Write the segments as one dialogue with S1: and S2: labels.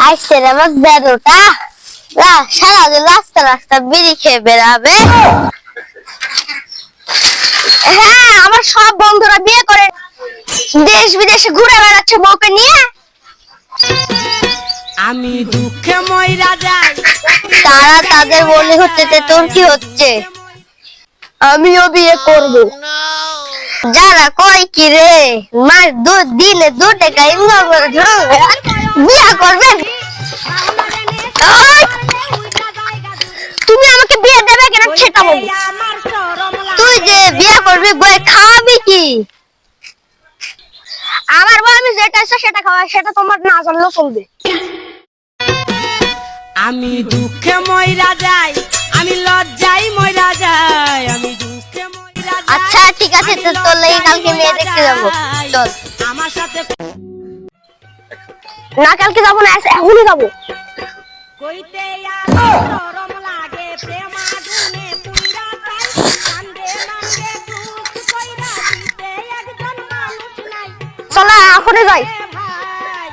S1: আইসে রে আমার বেরোটা সারাদিন রাস্তা রাস্তা বিড়ি খেয়ে বেড়াবে। হ্যাঁ, আমার সব বন্ধুরা বিয়ে করে দেশ বিদেশে ঘুরে বেড়াচ্ছে বউকে নিয়ে।
S2: আমি দুঃখে মইরা যাই,
S1: তারা তাদের বলি হচ্ছে, তোর কি হচ্ছে? আমিও বিয়ে করব। যারা কয় কি রে মাস দিনে 2 টাকা ইনকাম করে বিয়ে করবেন? তুমি আমাকে বিয়ে দেবে কেন সেটা বল। তুই যে বিয়ে করবি বই খাওয়াবি কি? আমার বউ আমি যেটা ইচ্ছা সেটা খাওয়াই, সেটা তোমার না জানলেও চলবে।
S2: আমি দুঃখে মইরা যাই, আমি লজ্জায় মইরা যাই, আমি দুঃখে মইরা যাই।
S1: আচ্ছা ঠিক আছে, তো তোর লাগি কালকে মেয়ে দেখতে যাবো। চল।
S2: আমার সাথে
S1: না কালকে যাবো না, এখনই যাবো।
S2: কইতে আমার শরম লাগে, প্রেম আগুনে পুইরা যাই, কান্দে লাগে দুঃখ কইরা দিতে একজন মানুষ নাই।
S1: চল এখনই যাই।
S2: ভাই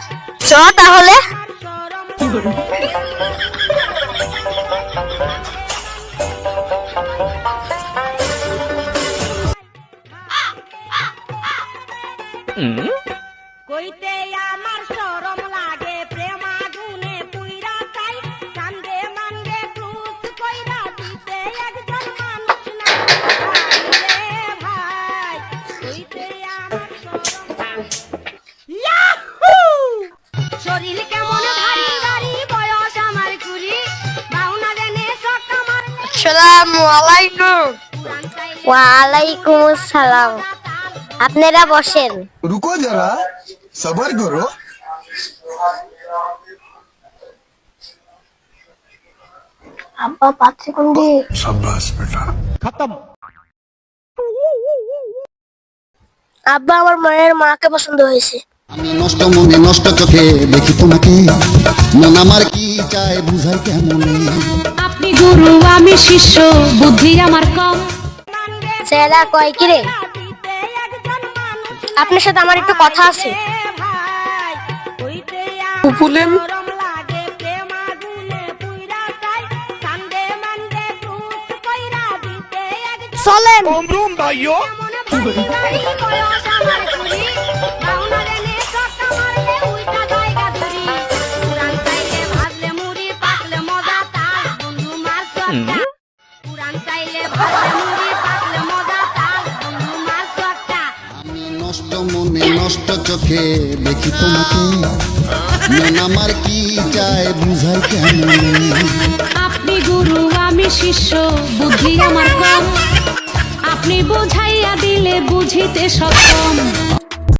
S1: চ তাহলে।
S2: শরম কইতে আমার শরম লাগে, প্রেম আগুনে পুইরা যাই, কান্দে মান্দে ক্রুশ কইরা দিতে একজন মানুষ নাই। ভাই রে ভাই, কইতে আমার শরম। ইয়াহু! শরীর কেমন ভারী ভারী, বয়স আমার কুড়ি, বাউনা দেনে শখ আমার
S1: আসসালামু আলাইকুম।
S2: পুরান চাইলে
S1: ওয়ালাইকুম আসসালাম। আপনারা বসেন।
S3: रुको जरा सबर करो।
S1: আব্বা পাত্রে কোন দিয়ে?
S3: शाबाश बेटा।
S1: আব্বা আমার মায়ের মাকে পছন্দ হয়েছে।
S4: আমি নষ্ট মনে নষ্ট চোখে দেখি তোমাকে, মন আমার কি চায় বুঝাই কেমনে।
S5: আপনি গুরু আমি শিষ্য, বুদ্ধি আমার কম।
S1: ছেলেরা কয় কি রে?
S2: দিতে একজন মানুষ
S1: আপনার সাথে আমার একটু কথা আছে।
S2: ভাই কইতে আমার শরম লাগে, প্রেম আগুনে পুইরা যাই, কান্দে মান্দে ক্রুশ কইরা দিতে একজন
S1: চলেন।
S2: মনে ভারী ভারী, বয়স আমার কুড়ি, বাউনা দেনে শখ আমার উইটা জায়গা ধরি, পুরান চাইলে ভাজলে মুড়ি, পাকলে মজা তাল, বন্ধু মার চটকা। পুরান চাইলে ভাজলে মুড়ি, পাকলে মজা তাল, বন্ধু মার চটকা।
S4: আমি নষ্ট মনে নষ্ট চোখে দেখি তোমাকে, মন আমার কি চায় বুঝাই কেমনে।
S5: আপনি গুরু আমি শিষ্য, বুদ্ধি আমার কম। আপনি বুঝাইয়া দিলে বুঝিতে সক্ষম।